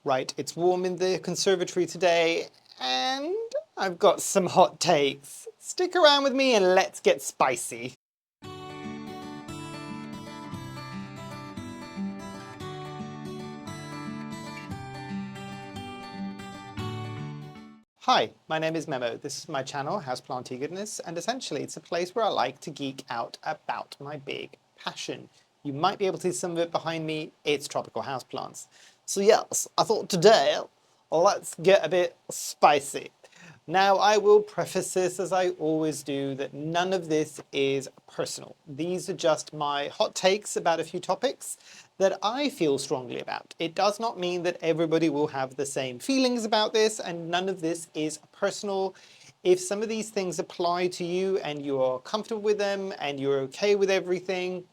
Right, it's warm in the conservatory today, and I've got some hot takes. Stick around with me and let's get spicy. Hi, my name is Memo. This is my channel, Houseplantygoodness, and essentially it's a place where I like to geek out about my big passion. You might be able to see some of it behind me. It's tropical houseplants. So yes, I thought today, let's get a bit spicy. Now, I will preface this, as I always do, that none of this is personal. These are just my hot takes about a few topics that I feel strongly about. It does not mean that everybody will have the same feelings about this, and none of this is personal. If some of these things apply to you and you're comfortable with them and you're okay with everything,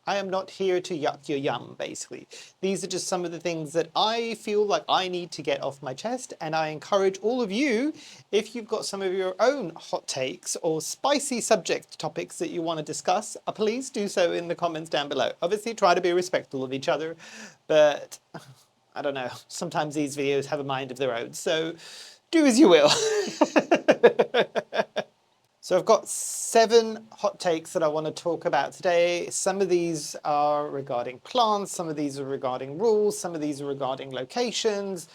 I am not here to yuck your yum, basically. These are just some of the things that I feel like I need to get off my chest, and I encourage all of you, if you've got some of your own hot takes or spicy subject topics that you want to discuss, please do so in the comments down below. Obviously, try to be respectful of each other, but I don't know, sometimes these videos have a mind of their own, so do as you will. So I've got 7 hot takes that I want to talk about today. Some of these are regarding plants, some of these are regarding rules, some of these are regarding locations,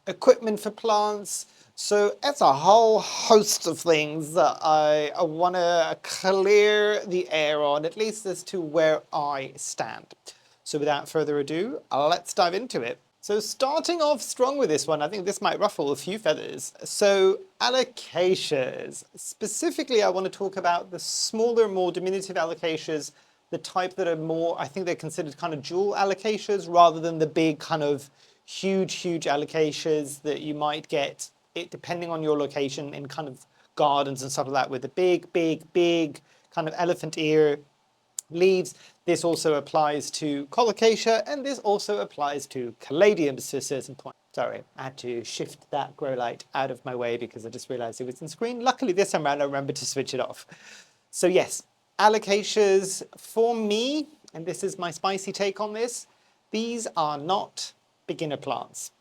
equipment for plants. So it's a whole host of things that I want to clear the air on, at least as to where I stand. So without further ado, let's dive into it. So starting off strong with this one, I think this might ruffle a few feathers. So Alocasias. Specifically, I want to talk about the smaller, more diminutive Alocasias, the type that are more, I think they're considered kind of jewel Alocasias rather than the big kind of huge Alocasias that you might get, it depending on your location, in kind of gardens and stuff like that with the big kind of elephant ear leaves. This also applies to Colocasia, and this also applies to Caladiums to a certain point. Sorry, I had to shift that grow light out of my way because I just realized it was in screen. Luckily this time around I remembered to switch it off. So yes, Alocasias for me, and this is my spicy take on this, these are not beginner plants.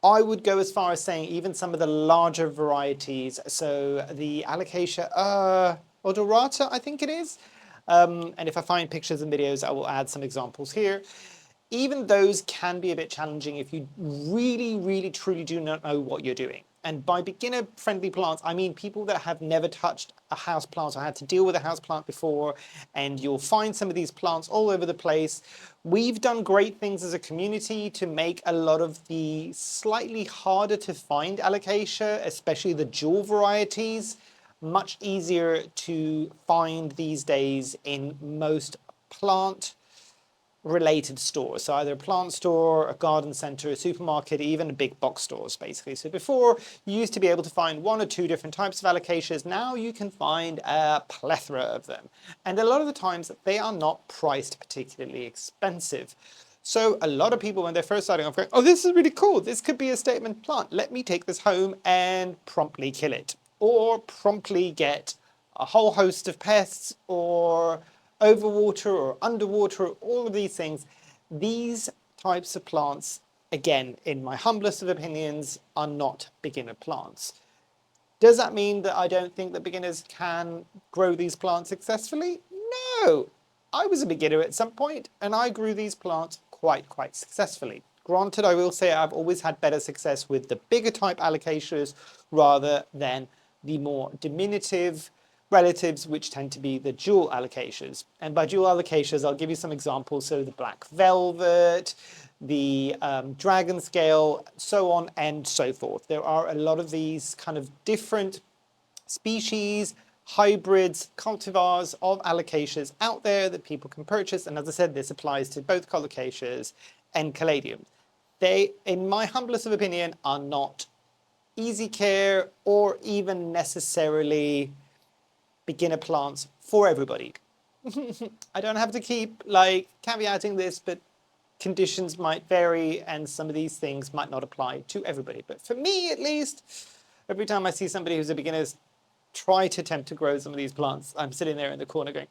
I would go as far as saying even some of the larger varieties, so the Alocasia odorata, I think it is, and if I find pictures and videos, I will add some examples here. Even those can be a bit challenging if you really, truly do not know what you're doing. And by beginner-friendly plants, I mean people that have never touched a house plant or had to deal with a house plant before, and you'll find some of these plants all over the place. We've done great things as a community to make a lot of the slightly harder to find Alocasia, especially the jewel varieties, much easier to find these days in most plant related stores. So either a plant store, a garden center, a supermarket, even big box stores, basically. So before, you used to be able to find 1 or 2 different types of Alocasias. Now you can find a plethora of them. And a lot of the times, they are not priced particularly expensive. So a lot of people, when they're first starting off, going, oh, this is really cool. This could be a statement plant. Let me take this home and promptly kill it. Or promptly get a whole host of pests, or overwater or underwater, all of these things. These types of plants, again, in my humblest of opinions, are not beginner plants. Does that mean that I don't think that beginners can grow these plants successfully? No! I was a beginner at some point, and I grew these plants quite successfully. Granted, I will say I've always had better success with the bigger type Alocasias rather than the more diminutive relatives, which tend to be the jewel Alocasias. And by jewel Alocasias, I'll give you some examples. So the black velvet, the dragon scale, so on and so forth. There are a lot of these kind of different species, hybrids, cultivars of Alocasias out there that people can purchase. And as I said, this applies to both Colocasias and Caladiums. They, in my humblest of opinion, are not easy care or even necessarily beginner plants for everybody. I don't have to keep like caveating this, but conditions might vary and some of these things might not apply to everybody. But for me, at least, every time I see somebody who's a beginner try to attempt to grow some of these plants, I'm sitting there in the corner going,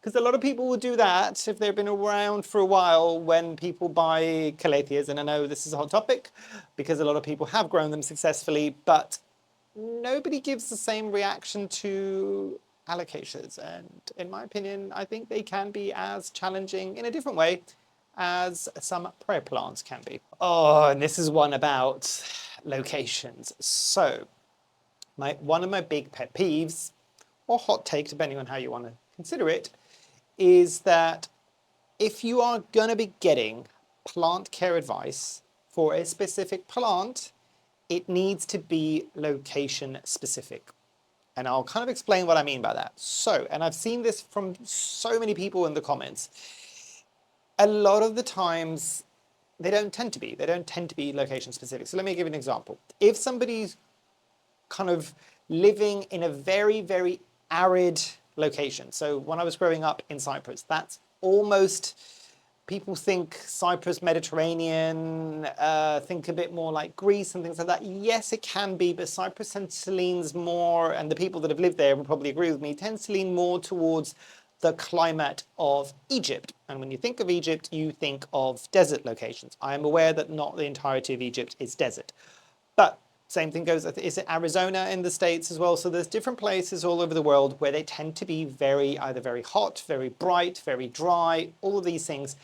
Because a lot of people will do that if they've been around for a while when people buy Calatheas. And I know this is a hot topic because a lot of people have grown them successfully, but nobody gives the same reaction to Alocasias. And in my opinion, I think they can be as challenging in a different way as some prayer plants can be. Oh, and this is one about locations. So, one of my big pet peeves, or hot take, depending on how you want to consider it, is that if you are going to be getting plant care advice for a specific plant, it needs to be location specific. And I'll kind of explain what I mean by that. So, and I've seen this from so many people in the comments. A lot of the times, they don't tend to be location specific. So let me give you an example. If somebody's kind of living in a very, very arid location. So when I was growing up in Cyprus, that's almost, people think Cyprus, Mediterranean, think a bit more like Greece and things like that. Yes, it can be, but Cyprus tends to lean more, and the people that have lived there will probably agree with me, tends to lean more towards the climate of Egypt. And when you think of Egypt, you think of desert locations. I am aware that not the entirety of Egypt is desert, but same thing goes, is it Arizona in the States as well? So there's different places all over the world where they tend to be either very hot, very bright, very dry, all of these things.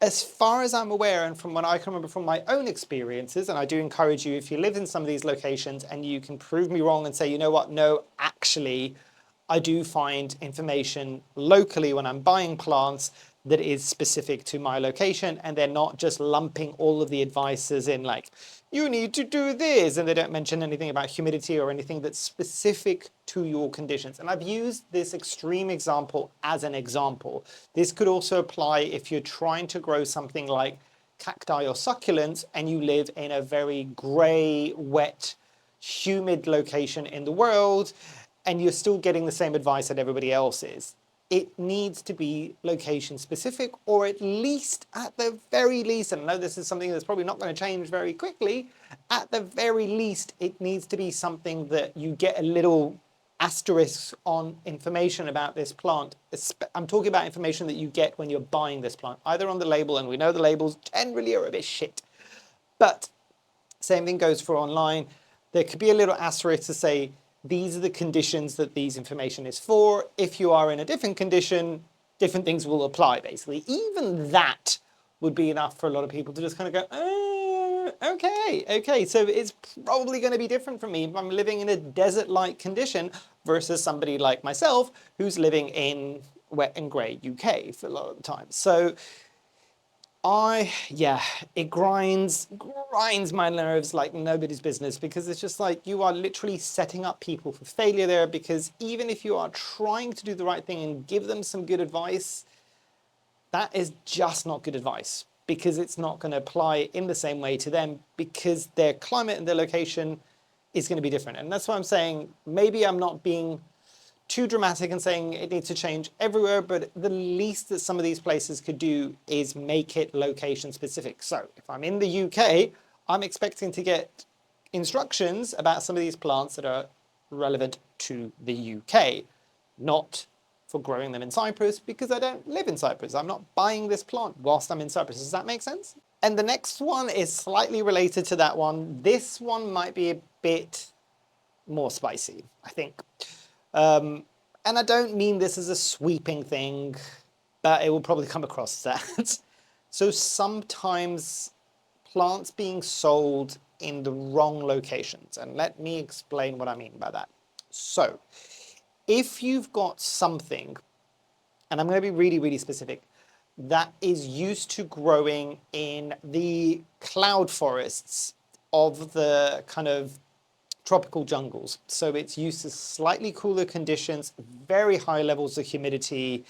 As far as I'm aware, and from what I can remember from my own experiences, and I do encourage you, if you live in some of these locations and you can prove me wrong and say, you know what, no, actually, I do find information locally when I'm buying plants that is specific to my location, and they're not just lumping all of the advices in like, you need to do this, and they don't mention anything about humidity or anything that's specific to your conditions. And I've used this extreme example as an example. This could also apply if you're trying to grow something like cacti or succulents and you live in a very grey, wet, humid location in the world, and you're still getting the same advice that everybody else is. It needs to be location specific, or at the very least, and I know this is something that's probably not going to change very quickly, at the very least, it needs to be something that you get a little asterisk on information about this plant. I'm talking about information that you get when you're buying this plant, either on the label, and we know the labels generally are a bit shit, but same thing goes for online. There could be a little asterisk to say, these are the conditions that these information is for. If you are in a different condition, different things will apply, basically. Even that would be enough for a lot of people to just kind of go, oh, okay, so it's probably going to be different from me if I'm living in a desert-like condition versus somebody like myself who's living in wet and grey UK for a lot of the time. So it grinds my nerves like nobody's business, because it's just like you are literally setting up people for failure there, because even if you are trying to do the right thing and give them some good advice, that is just not good advice, because it's not going to apply in the same way to them, because their climate and their location is going to be different. And that's why I'm saying maybe I'm not being too dramatic and saying it needs to change everywhere, but the least that some of these places could do is make it location specific. So if I'm in the UK, I'm expecting to get instructions about some of these plants that are relevant to the UK, not for growing them in Cyprus, because I don't live in Cyprus. I'm not buying this plant whilst I'm in Cyprus. Does that make sense? And the next one is slightly related to that one. This one might be a bit more spicy, I think. And I don't mean this as a sweeping thing, but it will probably come across as that. So sometimes plants being sold in the wrong locations, and let me explain what I mean by that. So if you've got something, and I'm going to be really, really specific, that is used to growing in the cloud forests of the kind of tropical jungles. So it's used to slightly cooler conditions, very high levels of humidity,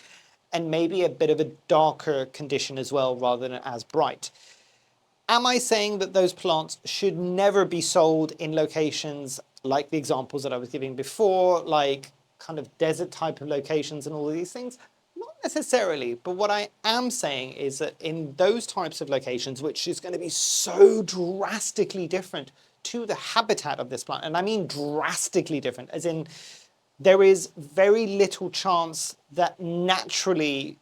and maybe a bit of a darker condition as well, rather than as bright. Am I saying that those plants should never be sold in locations like the examples that I was giving before, like kind of desert type of locations and all of these things? Not necessarily, but what I am saying is that in those types of locations, which is going to be so drastically different to the habitat of this plant, and I mean drastically different, as in there is very little chance that naturally,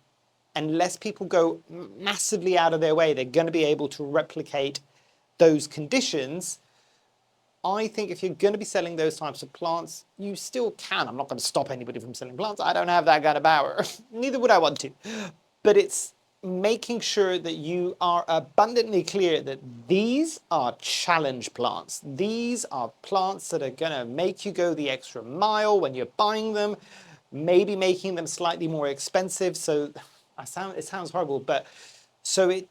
unless people go massively out of their way, they're going to be able to replicate those conditions. I think if you're going to be selling those types of plants, you still can. I'm not going to stop anybody from selling plants. I don't have that kind of power. Neither would I want to. But it's making sure that you are abundantly clear that these are challenge plants. These are plants that are going to make you go the extra mile when you're buying them, maybe making them slightly more expensive. So it sounds horrible, but so it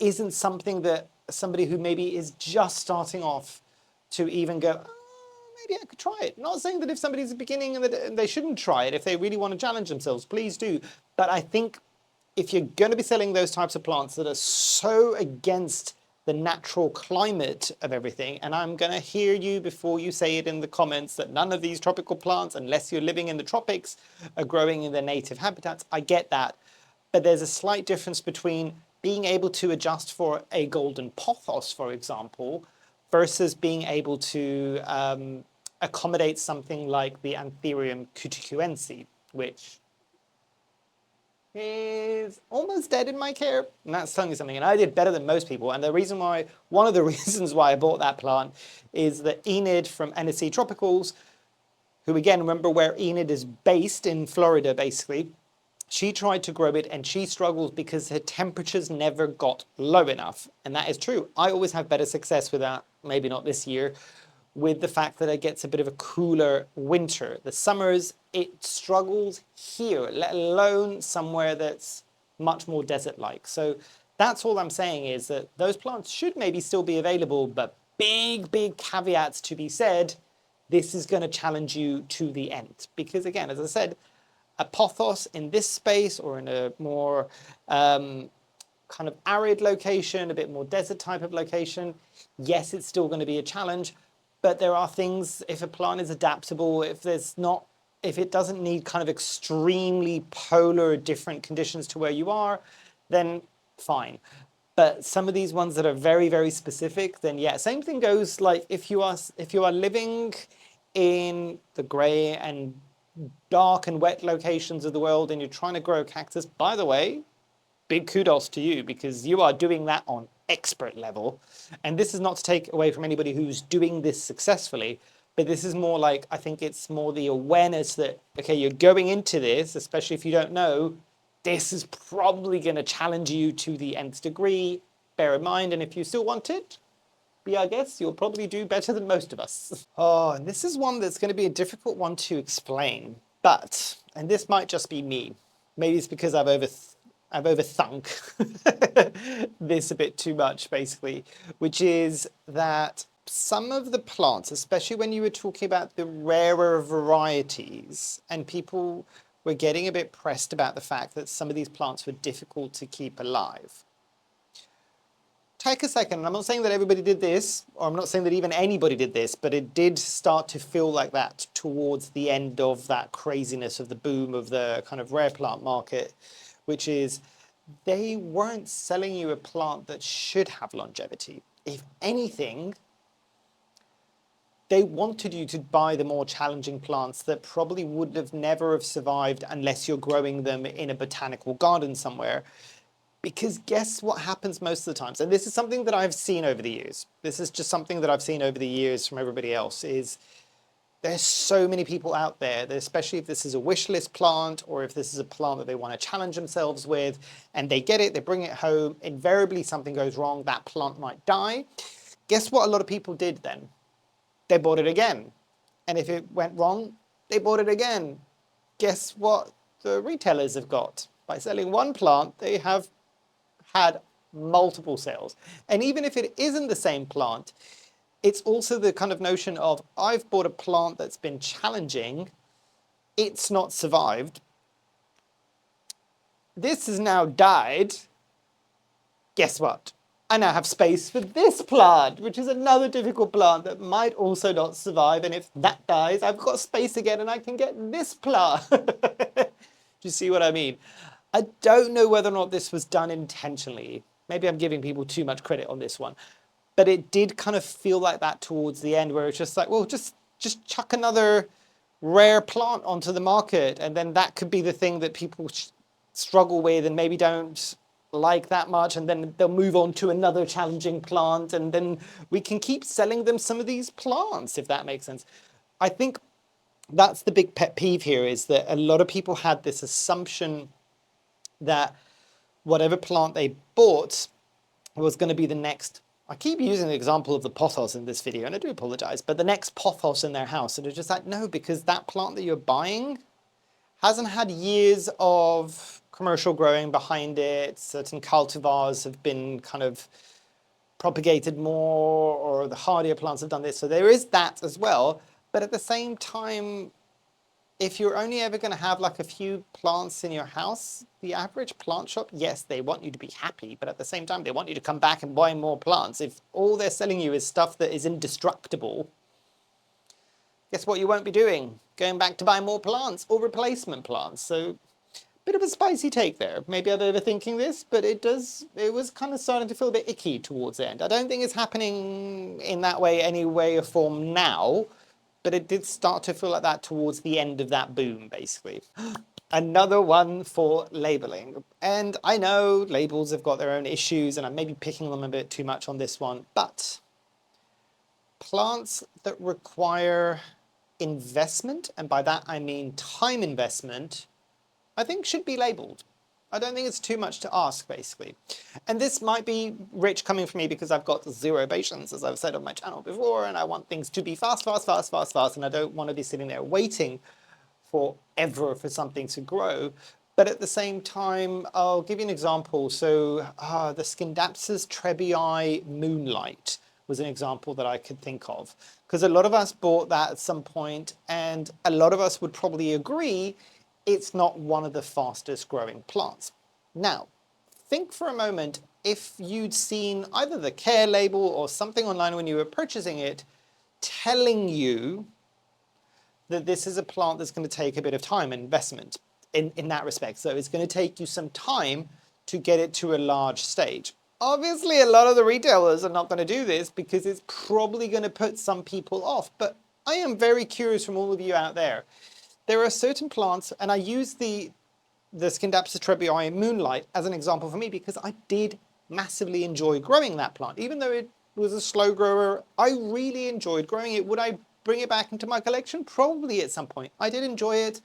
isn't something that somebody who maybe is just starting off to even go, oh, maybe I could try it. Not saying that if somebody's beginning and they shouldn't try it, if they really want to challenge themselves, please do. But I think if you're going to be selling those types of plants that are so against the natural climate of everything, and I'm going to hear you before you say it in the comments that none of these tropical plants, unless you're living in the tropics, are growing in their native habitats. I get that. But there's a slight difference between being able to adjust for a golden pothos, for example, versus being able to accommodate something like the Anthurium cuticuense, which is almost dead in my care. And that's telling you something. And I did better than most people. And one of the reasons why I bought that plant is that Enid from NSC Tropicals, who again, remember where Enid is based in Florida, basically, she tried to grow it and she struggles because her temperatures never got low enough. And that is true. I always have better success with that, maybe not this year, with the fact that it gets a bit of a cooler winter. The summers, it struggles here, let alone somewhere that's much more desert-like. So that's all I'm saying is that those plants should maybe still be available, but big, big caveats to be said. This is going to challenge you to the end. Because again, as I said, a pothos in this space or in a more kind of arid location, a bit more desert type of location, yes, it's still going to be a challenge, but there are things, if a plant is adaptable, if it doesn't need kind of extremely polar different conditions to where you are, then fine. But some of these ones that are very, very specific, then yeah, same thing goes like if you are living in the grey and dark and wet locations of the world and you're trying to grow cactus, by the way, big kudos to you because you are doing that on expert level. And this is not to take away from anybody who's doing this successfully, but this is more like, I think it's more the awareness that, okay, you're going into this, especially if you don't know, this is probably going to challenge you to the nth degree. Bear in mind, and if you still want it, be our guest, you'll probably do better than most of us. Oh, and this is one that's going to be a difficult one to explain, but, and this might just be me, maybe it's because I've overthunk this a bit too much, basically, which is that some of the plants, especially when you were talking about the rarer varieties, and people were getting a bit pressed about the fact that some of these plants were difficult to keep alive. Take a second, and I'm not saying that everybody did this, or I'm not saying that even anybody did this, but it did start to feel like that towards the end of that craziness of the boom of the kind of rare plant market, which is they weren't selling you a plant that should have longevity. If anything, they wanted you to buy the more challenging plants that probably would have never have survived unless you're growing them in a botanical garden somewhere. Because guess what happens most of the times, and this is something that I've seen over the years. This is just something that I've seen over the years from everybody else is there's so many people out there that, especially if this is a wish list plant or if this is a plant that they want to challenge themselves with and they get it, they bring it home, invariably something goes wrong, that plant might die. Guess what a lot of people did then? They bought it again. And if it went wrong, they bought it again. Guess what the retailers have got? By selling one plant, they have had multiple sales. And even if it isn't the same plant, it's also the kind of notion of, I've bought a plant that's been challenging, it's not survived, this has now died, guess what? I now have space for this plant, which is another difficult plant that might also not survive, and if that dies, I've got space again and I can get this plant. Do you see what I mean? I don't know whether or not this was done intentionally. Maybe I'm giving people too much credit on this one. But it did kind of feel like that towards the end where it's just like, well, just chuck another rare plant onto the market, and then that could be the thing that people struggle with and maybe don't like that much, and then they'll move on to another challenging plant, and then we can keep selling them some of these plants, if that makes sense. I think that's the big pet peeve here, is that a lot of people had this assumption that whatever plant they bought was going to be the next, I keep using the example of the pothos in this video, and I do apologize, but the next pothos in their house. And it's just like, no, because that plant that you're buying hasn't had years of commercial growing behind it. Certain cultivars have been kind of propagated more, or the hardier plants have done this. So there is that as well. But at the same time, if you're only ever going to have like a few plants in your house, the average plant shop, yes, they want you to be happy, but at the same time, they want you to come back and buy more plants. If all they're selling you is stuff that is indestructible, guess what you won't be doing? Going back to buy more plants or replacement plants. So bit of a spicy take there. Maybe I'm overthinking this, but it was kind of starting to feel a bit icky towards the end. I don't think it's happening in that way, any way or form now, but it did start to feel like that towards the end of that boom, basically. Another one for labeling. And I know labels have got their own issues, and I'm maybe picking them a bit too much on this one, but plants that require investment, and by that I mean time investment, I think should be labeled. I don't think it's too much to ask, basically. And this might be rich coming from me because I've got zero patience, as I've said on my channel before, and I want things to be fast, fast, fast, fast, fast, and I don't want to be sitting there waiting forever for something to grow. But at the same time, I'll give you an example. So the Scindapsus trebii Moonlight was an example that I could think of, because a lot of us bought that at some point, and a lot of us would probably agree it's not one of the fastest growing plants. Now, think for a moment if you'd seen either the care label or something online when you were purchasing it telling you that this is a plant that's going to take a bit of time and investment in that respect. So it's going to take you some time to get it to a large stage. Obviously, a lot of the retailers are not going to do this because it's probably going to put some people off. But I am very curious from all of you out there. There are certain plants, and I use the Scindapsus trebii Moonlight as an example for me because I did massively enjoy growing that plant. Even though it was a slow grower, I really enjoyed growing it. Would I bring it back into my collection? Probably at some point. I did enjoy it,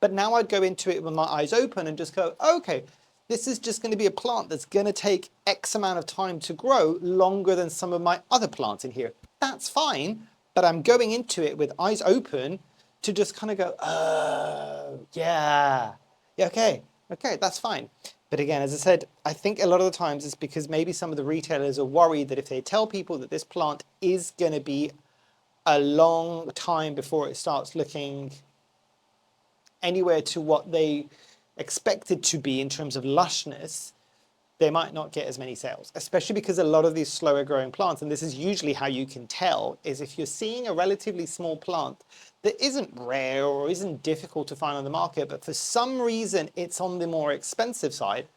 but now I'd go into it with my eyes open and just go, okay, this is just going to be a plant that's going to take X amount of time to grow, longer than some of my other plants in here. That's fine, but I'm going into it with eyes open to just kind of go, oh, yeah, okay, that's fine. But again, as I said, I think a lot of the times it's because maybe some of the retailers are worried that if they tell people that this plant is going to be a long time before it starts looking anywhere to what they expect it to be in terms of lushness, they might not get as many sales, especially because a lot of these slower growing plants, and this is usually how you can tell, is if you're seeing a relatively small plant that isn't rare or isn't difficult to find on the market, but for some reason it's on the more expensive side.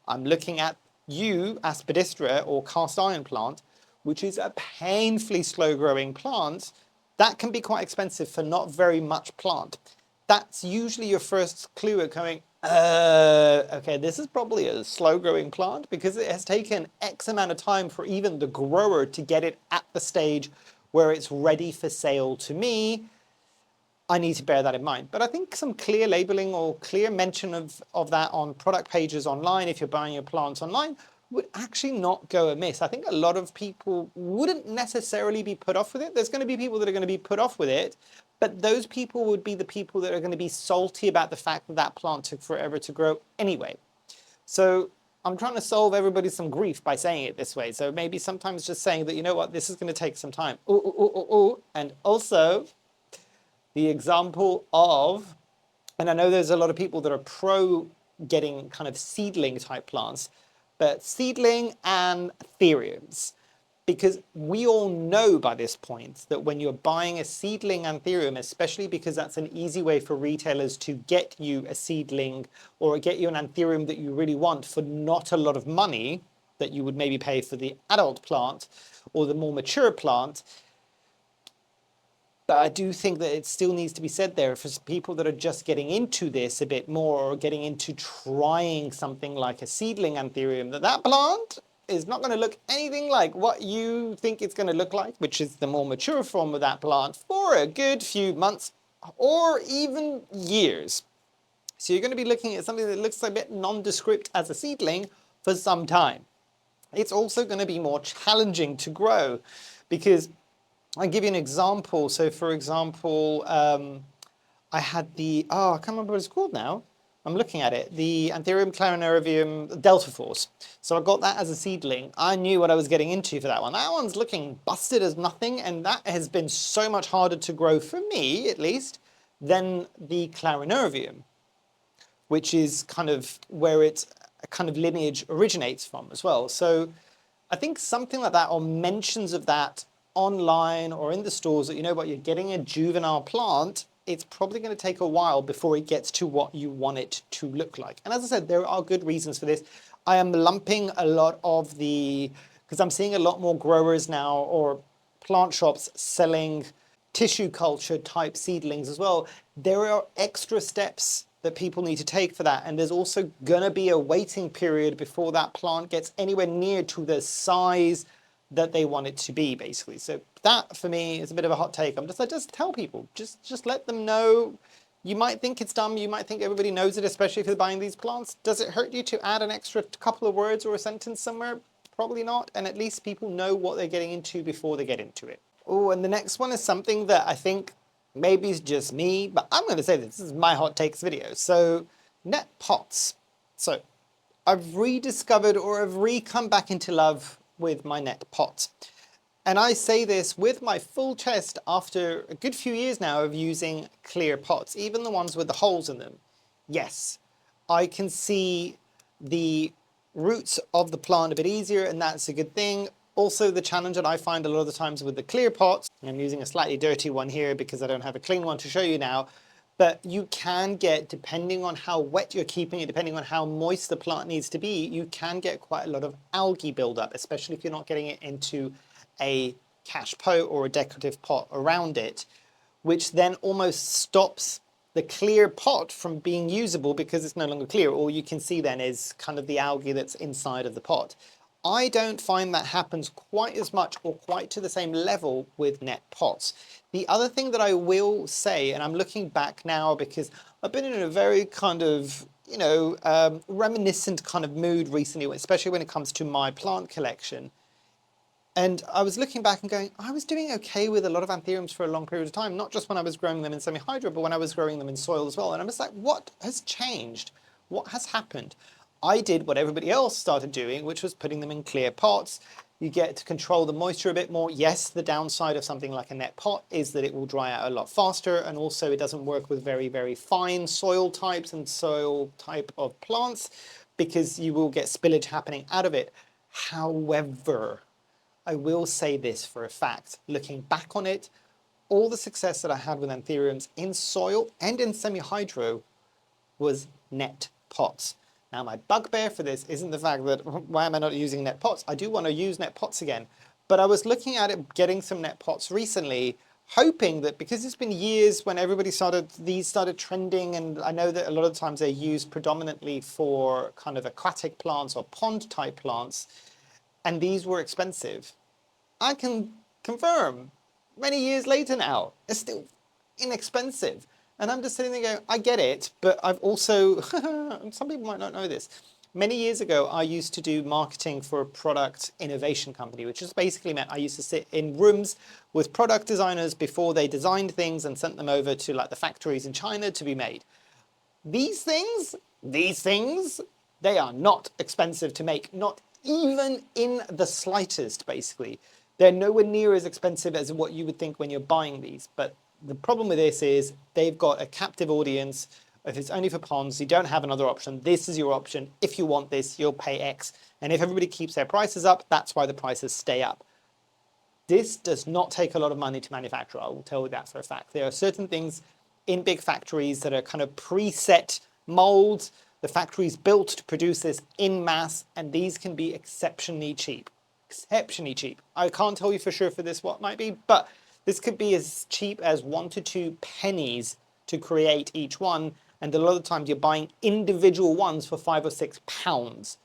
I'm looking at you, Aspidistra or cast iron plant, which is a painfully slow growing plant. That can be quite expensive for not very much plant. That's usually your first clue at going, okay, this is probably a slow growing plant because it has taken X amount of time for even the grower to get it at the stage where it's ready for sale to me. I need to bear that in mind. But I think some clear labeling or clear mention of that on product pages online, if you're buying your plants online, would actually not go amiss. I think a lot of people wouldn't necessarily be put off with it. There's going to be people that are going to be put off with it, but those people would be the people that are going to be salty about the fact that that plant took forever to grow anyway. So I'm trying to solve everybody some grief by saying it this way. So maybe sometimes just saying that, you know what, this is going to take some time. Ooh, ooh, ooh, ooh, ooh. And also the example of, and I know there's a lot of people that are pro getting kind of seedling type plants, but seedling and anthuriums, because we all know by this point that when you're buying a seedling anthurium, especially because that's an easy way for retailers to get you a seedling or get you an anthurium that you really want for not a lot of money that you would maybe pay for the adult plant or the more mature plant, But I do think that it still needs to be said there for people that are just getting into this a bit more, or getting into trying something like a seedling anthurium, that plant is not going to look anything like what you think it's going to look like, which is the more mature form of that plant, for a good few months or even years. So you're going to be looking at something that looks a bit nondescript as a seedling for some time. It's also going to be more challenging to grow because I'll give you an example. So for example, I had I can't remember what it's called now. I'm looking at it, the Anthurium clarinarium Delta Force. So I got that as a seedling. I knew what I was getting into for that one. That one's looking busted as nothing, and that has been so much harder to grow, for me at least, than the clarinarium, which is kind of where its kind of lineage originates from as well. So I think something like that, or mentions of that online or in the stores, that you know what, you're getting a juvenile plant, it's probably going to take a while before it gets to what you want it to look like. And as I said, there are good reasons for this. I am lumping a lot of because I'm seeing a lot more growers now, or plant shops selling tissue culture type seedlings as well. There are extra steps that people need to take for that, and there's also gonna be a waiting period before that plant gets anywhere near to the size that they want it to be, basically. So that for me is a bit of a hot take. I just tell people, just let them know. You might think it's dumb, you might think everybody knows it, especially if you're buying these plants. Does it hurt you to add an extra couple of words or a sentence somewhere? Probably not, and at least people know what they're getting into before they get into it. Oh, and the next one is something that I think maybe it's just me, but I'm going to say this is my hot takes video. So net pots. So I've rediscovered, or I've come back into love with my net pots. And I say this with my full chest after a good few years now of using clear pots, even the ones with the holes in them. Yes, I can see the roots of the plant a bit easier, and that's a good thing. Also, the challenge that I find a lot of the times with the clear pots, and I'm using a slightly dirty one here because I don't have a clean one to show you now, but you can get, depending on how wet you're keeping it, depending on how moist the plant needs to be, you can get quite a lot of algae buildup, especially if you're not getting it into a cache pot or a decorative pot around it, which then almost stops the clear pot from being usable because it's no longer clear. All you can see then is kind of the algae that's inside of the pot. I don't find that happens quite as much or quite to the same level with net pots. The other thing that I will say, and I'm looking back now because I've been in a very kind of, reminiscent kind of mood recently, especially when it comes to my plant collection. And I was looking back and going, I was doing okay with a lot of anthuriums for a long period of time, not just when I was growing them in semi-hydro, but when I was growing them in soil as well. And I was like, what has changed? What has happened? I did what everybody else started doing, which was putting them in clear pots. You get to control the moisture a bit more. Yes, the downside of something like a net pot is that it will dry out a lot faster, and also it doesn't work with very, very fine soil types and soil type of plants because you will get spillage happening out of it. However, I will say this for a fact, looking back on it, all the success that I had with anthuriums in soil and in semi-hydro was net pots. Now my bugbear for this isn't the fact that why am I not using net pots? I do want to use net pots again, but I was looking at it getting some net pots recently, hoping that because it's been years when these started trending, and I know that a lot of times they're used predominantly for kind of aquatic plants or pond type plants, and these were expensive. I can confirm, many years later now, it's still inexpensive. And I'm just sitting there going, I get it, but I've also, some people might not know this. Many years ago, I used to do marketing for a product innovation company, which just basically meant I used to sit in rooms with product designers before they designed things and sent them over to like the factories in China to be made. These things, they are not expensive to make, not even in the slightest, basically. They're nowhere near as expensive as what you would think when you're buying these. But the problem with this is they've got a captive audience. If it's only for ponds, you don't have another option. This is your option. If you want this, you'll pay X. And if everybody keeps their prices up, that's why the prices stay up. This does not take a lot of money to manufacture. I will tell you that for a fact. There are certain things in big factories that are kind of preset molds. The factory's built to produce this in mass, and these can be exceptionally cheap. Exceptionally cheap. I can't tell you for sure for this what might be, but This could be as cheap as 1 to 2 pennies to create each one, and a lot of times you're buying individual ones for £5 or £6.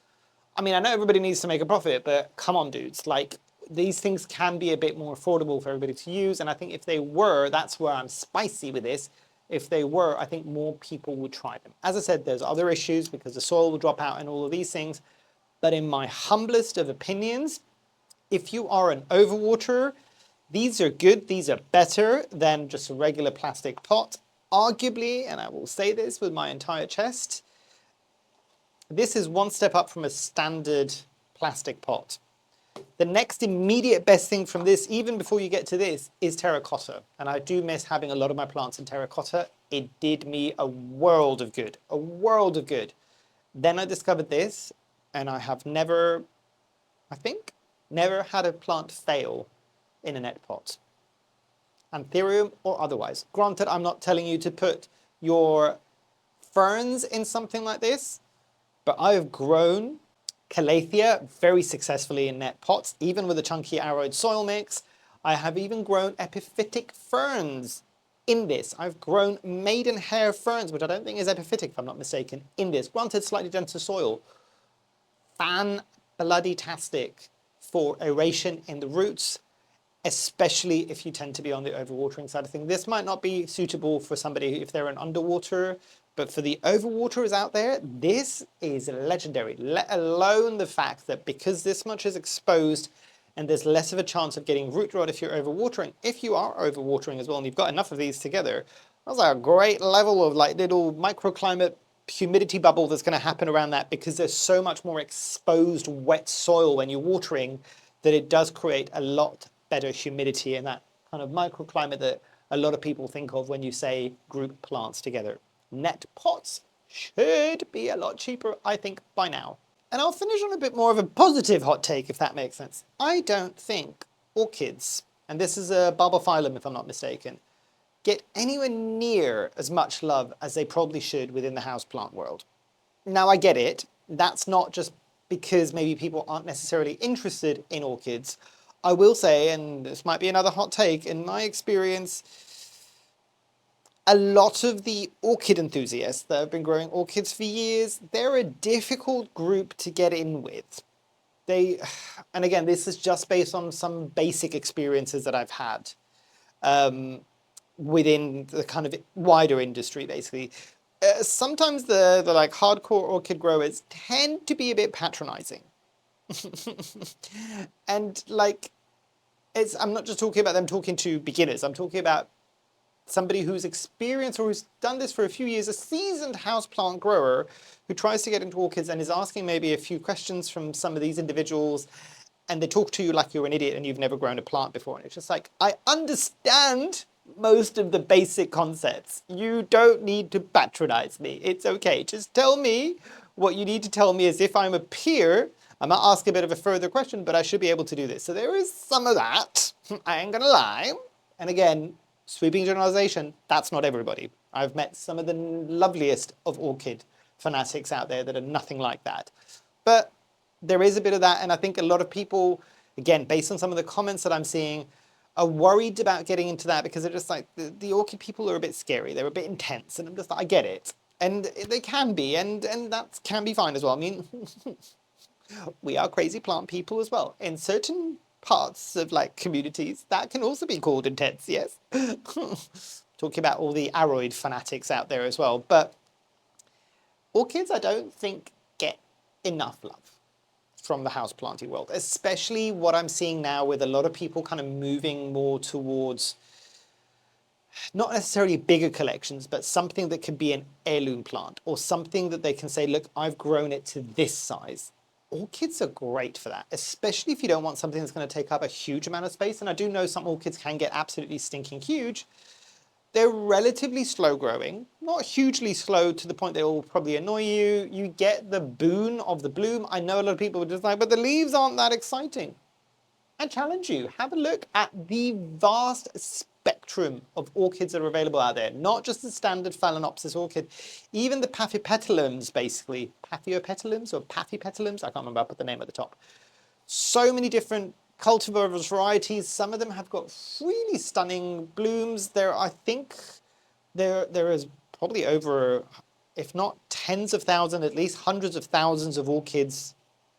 I mean, I know everybody needs to make a profit, but come on, dudes. Like, these things can be a bit more affordable for everybody to use. And I think if they were, that's where I'm spicy with this. If they were, I think more people would try them. As I said, there's other issues because the soil will drop out and all of these things. But in my humblest of opinions, if you are an overwaterer, these are good. These are better than just a regular plastic pot. Arguably, and I will say this with my entire chest, this is one step up from a standard plastic pot. The next immediate best thing from this, even before you get to this, is terracotta. And I do miss having a lot of my plants in terracotta. It did me a world of good, a world of good. Then I discovered this, and I have never, I think, never had a plant fail in a net pot, anthurium or otherwise. Granted, I'm not telling you to put your ferns in something like this, but I have grown Calathea very successfully in net pots, even with a chunky arrowed soil mix. I have even grown epiphytic ferns in this. I've grown maidenhair ferns, which I don't think is epiphytic if I'm not mistaken, in this. Granted, slightly denser soil. Fan-bloody-tastic for aeration in the roots, especially if you tend to be on the overwatering side of things. This might not be suitable for somebody if they're an underwater, but for the overwaterers out there, this is legendary, let alone the fact that because this much is exposed and there's less of a chance of getting root rot if you're overwatering. If you are overwatering as well and you've got enough of these together, that's a great level of like little microclimate humidity bubble that's going to happen around that, because there's so much more exposed wet soil when you're watering that it does create a lot better humidity and that kind of microclimate that a lot of people think of when you say group plants together. Net pots should be a lot cheaper, I think, by now. And I'll finish on a bit more of a positive hot take, if that makes sense. I don't think orchids, and this is a bulbophyllum if I'm not mistaken, get anywhere near as much love as they probably should within the houseplant world. Now I get it, that's not just because maybe people aren't necessarily interested in orchids. I will say, and this might be another hot take, in my experience, a lot of the orchid enthusiasts that have been growing orchids for years, they're a difficult group to get in with. And again, this is just based on some basic experiences that I've had within the kind of wider industry, basically. Sometimes the like hardcore orchid growers tend to be a bit patronizing. And like, I'm not just talking about them talking to beginners, I'm talking about somebody who's experienced or who's done this for a few years, a seasoned houseplant grower who tries to get into orchids and is asking maybe a few questions from some of these individuals, and they talk to you like you're an idiot and you've never grown a plant before. And it's just like, I understand most of the basic concepts. You don't need to patronize me. It's okay. Just tell me what you need to tell me as if I'm a peer. I might ask a bit of a further question, but I should be able to do this. So there is some of that. I ain't gonna lie. And again, sweeping generalization, that's not everybody. I've met some of the loveliest of orchid fanatics out there that are nothing like that. But there is a bit of that, and I think a lot of people, again, based on some of the comments that I'm seeing, are worried about getting into that because they're just like, the orchid people are a bit scary, they're a bit intense, and I'm just like, I get it. And they can be, and that can be fine as well. I mean, we are crazy plant people as well. In certain parts of like communities, that can also be called intense, yes? Talking about all the aroid fanatics out there as well. But orchids, I don't think, get enough love from the houseplanting world, especially what I'm seeing now with a lot of people kind of moving more towards not necessarily bigger collections, but something that could be an heirloom plant or something that they can say, look, I've grown it to this size. Orchids are great for that, especially if you don't want something that's going to take up a huge amount of space. And I do know some orchids can get absolutely stinking huge. They're relatively slow growing, not hugely slow to the point they will probably annoy you. You get the boon of the bloom. I know a lot of people are just like, but the leaves aren't that exciting. I challenge you, have a look at the vast spectrum of orchids that are available out there. Not just the standard Phalaenopsis orchid, even the Paphipetalums, basically. Paphiopetulums or Paphipetalums? I can't remember, I put the name at the top. So many different cultivar varieties. Some of them have got really stunning blooms. I think there is probably over, if not tens of thousands, at least hundreds of thousands of orchids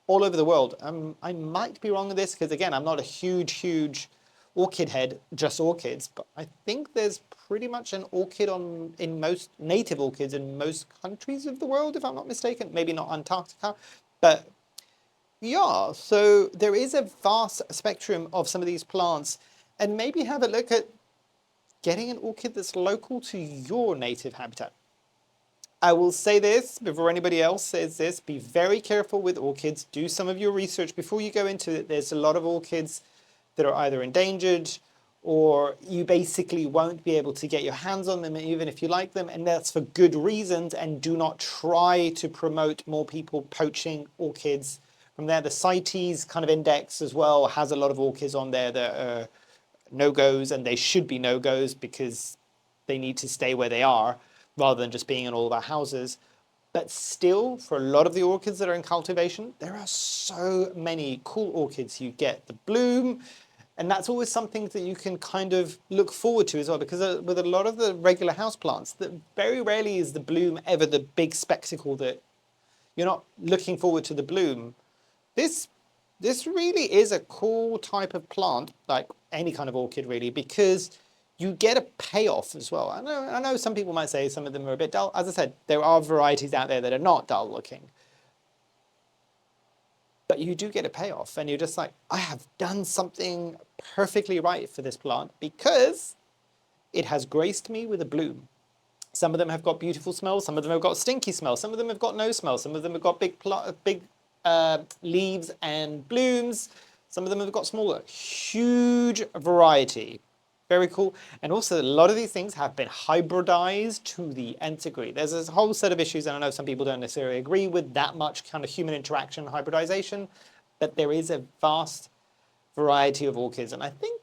all over the world. I might be wrong with this because, again, I'm not a huge orchid head, just orchids, but I think there's pretty much an orchid in most native orchids in most countries of the world, if I'm not mistaken. Maybe not Antarctica, but yeah, so there is a vast spectrum of some of these plants, and maybe have a look at getting an orchid that's local to your native habitat. I will say this before anybody else says this, be very careful with orchids. Do some of your research before you go into it. There's a lot of orchids that are either endangered or you basically won't be able to get your hands on them even if you like them, and that's for good reasons. And do not try to promote more people poaching orchids from there. The CITES kind of index as well has a lot of orchids on there that are no-goes, and they should be no-goes because they need to stay where they are rather than just being in all of our houses. But still, for a lot of the orchids that are in cultivation, there are so many cool orchids. You get the bloom, and that's always something that you can kind of look forward to as well, because with a lot of the regular houseplants, that very rarely is the bloom ever the big spectacle that you're not looking forward to the bloom. This really is a cool type of plant, like any kind of orchid really, because you get a payoff as well. I know some people might say some of them are a bit dull. As I said, there are varieties out there that are not dull looking. But you do get a payoff, and you're just like, I have done something perfectly right for this plant because it has graced me with a bloom. Some of them have got beautiful smells, some of them have got stinky smells, some of them have got no smell, some of them have got big leaves and blooms, some of them have got smaller. Huge variety. Very cool. And also, a lot of these things have been hybridized to the nth degree. There's this whole set of issues, and I know some people don't necessarily agree with that much kind of human interaction and hybridization, but there is a vast variety of orchids, and I think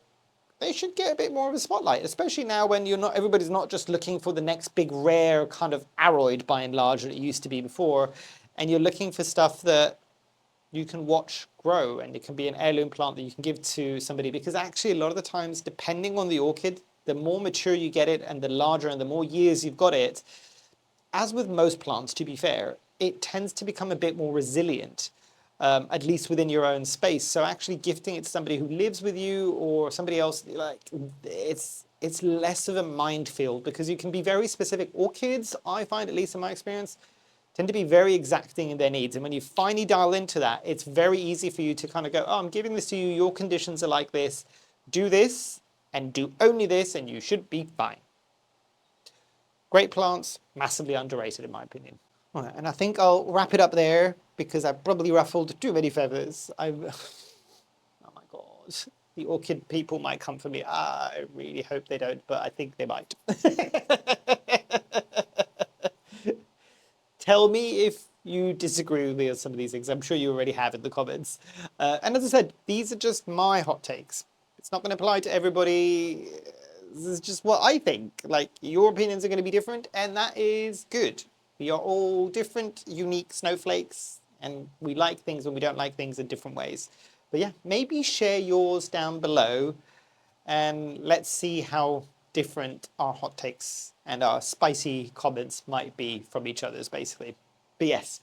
they should get a bit more of a spotlight, especially now when everybody's not just looking for the next big rare kind of aroid by and large that it used to be before, and you're looking for stuff that you can watch grow, and it can be an heirloom plant that you can give to somebody, because actually a lot of the times, depending on the orchid, the more mature you get it and the larger and the more years you've got it, as with most plants, to be fair, it tends to become a bit more resilient, at least within your own space. So actually gifting it to somebody who lives with you or somebody else, like it's less of a minefield, because you can be very specific. Orchids, I find, at least in my experience, tend to be very exacting in their needs. And when you finally dial into that, it's very easy for you to kind of go, oh, I'm giving this to you, your conditions are like this, do this, and do only this, and you should be fine. Great plants, massively underrated in my opinion. All right, and I think I'll wrap it up there because I've probably ruffled too many feathers. Oh my God. The orchid people might come for me. I really hope they don't, but I think they might. Tell me if you disagree with me on some of these things. I'm sure you already have in the comments. And as I said, these are just my hot takes. It's not going to apply to everybody. This is just what I think. Like, your opinions are going to be different, and that is good. We are all different, unique snowflakes, and we like things and we don't like things in different ways. But yeah, maybe share yours down below, and let's see how different our hot takes and our spicy comments might be from each other's, basically. But yes,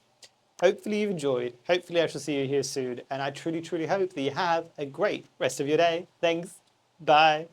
hopefully you've enjoyed. Hopefully I shall see you here soon, and I truly, truly hope that you have a great rest of your day. Thanks. Bye.